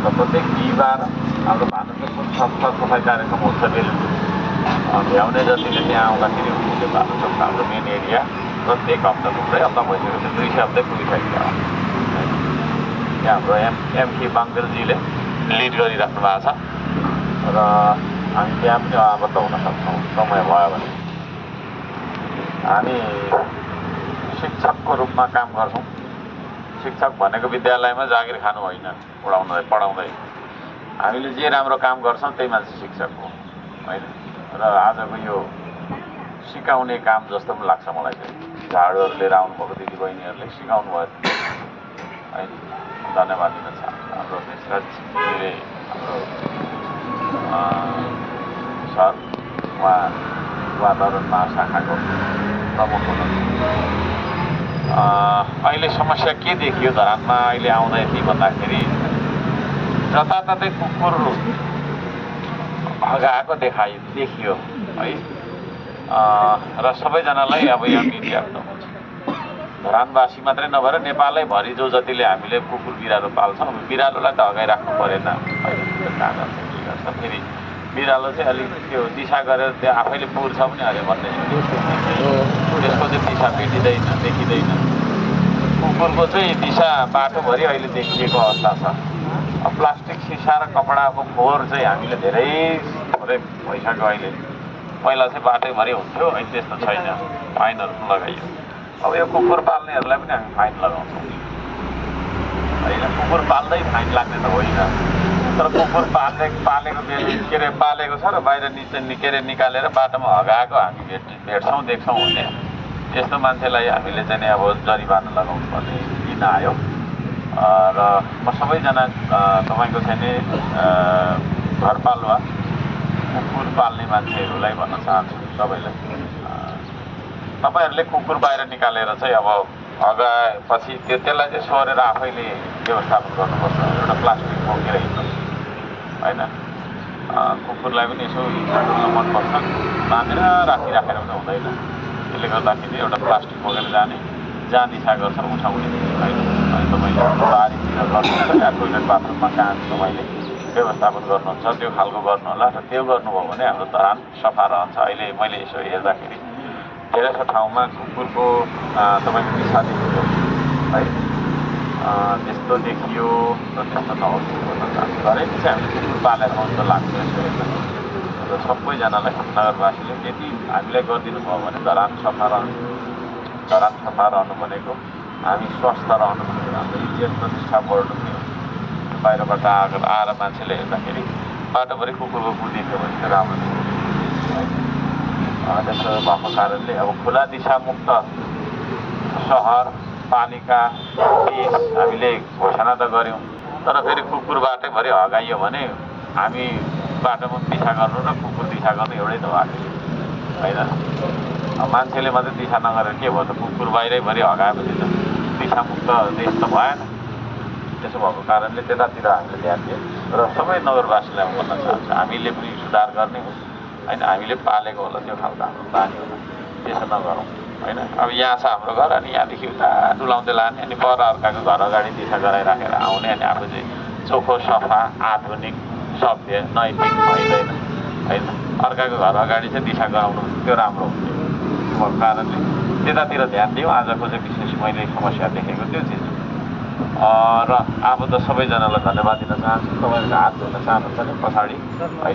र प्रत्येक बिहिबार हाम्रो भानुचोकको सफाइ कार्यक्रम हुन्छ बेलुकी भ्याउने जतिले त्यहाँ आउँदाखेरि उनीहरूले भानुचोक हाम्रो मेन एरिया प्रत्येक हप्ता थुप्रै हप्ता भइसकेको छ, 200 हप्तै पुगिसक्यो। त्यहाँ हाम्रो एमके बाङ्देलजीले लिड गरिराख्नु भएको छ र हामी त्यहाँ पनि आबद्ध हुन सक्छौँ समय भयो भने। हामी शिक्षकको रूपमा काम गर्छौँ। शिक्षक भनेको विद्यालयमा जागिर खानु होइन, पढाउँदै हामीले जे राम्रो काम गर्छौँ त्यही मान्छे शिक्षक हो होइन। र आजको यो सिकाउने काम जस्तो पनि लाग्छ मलाई चाहिँ। झाडुहरू लिएर आउनुभएको दिदीबहिनीहरूले सिकाउनु भयो होइन, धन्यवाद दिन चाहन्छु। हाम्रो विश्वजीले हाम्रो सर उहाँ वातावरण महाशाखाको प्रमुख हुनुहुन्छ। अहिले समस्या के देखियो धरानमा अहिले आउँदै थिएँ भन्दाखेरि जताततै कुकुर भगाएको देखियो है। र सबैजनालाई अब यो मिडियाको धरानवासी मात्रै नभएर नेपालैभरि जो जतिले हामीले कुकुर बिरालो पाल्छौँ, बिरालोलाई त हगाइराख्नु परेन होइन। त्यो कागज के गर्छ फेरि बिरालो चाहिँ अलिक त्यो दिशा गरेर त्यो आफैले पुर्छ पनि अरे भन्ने त्यसको चाहिँ दिशा भेटिँदैन, देखिँदैन। कुकुरको चाहिँ दिशा बाटोभरि अहिले देखिएको अवस्था छ। प्लास्टिक सिसा र कपडाको फोहोर चाहिँ हामीले धेरै भइसक्यो अहिले। पहिला चाहिँ बाटैभरि हुन्थ्यो, अहिले त्यस्तो छैन, फाइनहरू पनि लगाइयो। अब यो कुकुर पाल्नेहरूलाई पनि हामी फाइन लगाउँछौँ होइन। कुकुर पाल्दै फाइन लाग्ने त होइन, तर कुकुर पालेको छ र बाहिर निकालेर बाटोमा हगाएको हामी भेट्छौँ देख्छौँ भने त्यस्तो मान्छेलाई हामीले चाहिँ अब जरिवाना लगाउनु पर्ने दिन आयो। र म सबैजना तपाईँको चाहिँ नि घरपालुवा कुकुर पाल्ने मान्छेहरूलाई भन्न चाहन्छु तपाईँहरूले कुकुर बाहिर निकालेर चाहिँ अब हगाएपछि त्यसलाई चाहिँ सोरेर आफैले व्यवस्थापन गर्नुपर्छ। एउटा प्लास्टिक बोकेर हिँड्नुहोस् होइन। कुकुरलाई पनि यसो हिँड्न मनपर्छ, बाँधेर राखेर पनि हुँदैन। त्यसले गर्दाखेरि एउटा प्लास्टिक बोकेर जाने, जहाँ दिशा गर्छ उठाउने होइन। अनि तपाईँले बारीतिर गर्नुहुन्छ या टोइलेट बाथरुममा कहाँ तपाईँले व्यवस्थापन गर्नुहुन्छ त्यो खालको गर्नु होला। र त्यो गर्नुभयो भने हाम्रो धरान सफा रहन्छ। अहिले मैले यसो हेर्दाखेरि धेरै जसो ठाउँमा कुकुरको तपाईँको दिशा देखियो है, त्यस्तो देखियो र त्यस्तो नहोस् भन्न चाहन्छु। हरेक चाहिँ हामीले कुकुर पालेको जस्तो लाग्छ यसो हेर्दाखेरि। र सबैजनालाई नगरवासीले त्यति हामीलाई गरिदिनु भयो भने धरान सफा रहन्छ। धरान सफा रहनु भनेको हामी स्वस्थ रहनु भनेको हाम्रो इज्जत प्रतिष्ठा बढ्नु पनि हो। बाहिरबाट आएर मान्छेले हेर्दाखेरि बाटोभरि कुकुरको देख्यो भने चाहिँ राम्रो थियो। त्यसो भएको कारणले अब खुला दिशामुक्त सहर पालिका देश हामीले घोषणा त गऱ्यौँ, तर फेरि कुकुर बाटैभरि हगाइयो भने हामी बाटोमा दिशा गर्नु र कुकुर दिशा गर्नु एउटै त बाटो होइन। मान्छेले मात्रै दिशा नगरेर के भयो त, कुकुर बाहिरैभरि हगाएपछि त दिशामुक्त देश त भएन। त्यसो भएको कारणले त्यतातिर हामीले ध्यान दियौँ र सबै नगरवासीलाई भन्न चाहन्छु हामीले पनि सुधार गर्ने होइन। हामीले पालेको होला त्यो खालको हाम्रो बानी होला, त्यसो नगरौँ होइन। अब यहाँ छ हाम्रो घर अनि यहाँदेखि उता डुलाउँदै लाने अनि पर अर्काको घर अगाडि दिशा गराइराखेर आउने अनि आफू चाहिँ चोखो सफा आधुनिक सभ्य नैतिक भइँदैन होइन। अर्काको घर अगाडि चाहिँ दिशा गराउनु त्यो राम्रो हुन्थ्यो। त्यो कारणले त्यतातिर ध्यान दिउँ। आजको चाहिँ विशेष मैले समस्या देखेको त्यो चिज र आबद्ध सबैजनालाई धन्यवाद दिन चाहन्छु। तपाईँहरूको हात धुन चाहनुहुन्छ भने पछाडि है।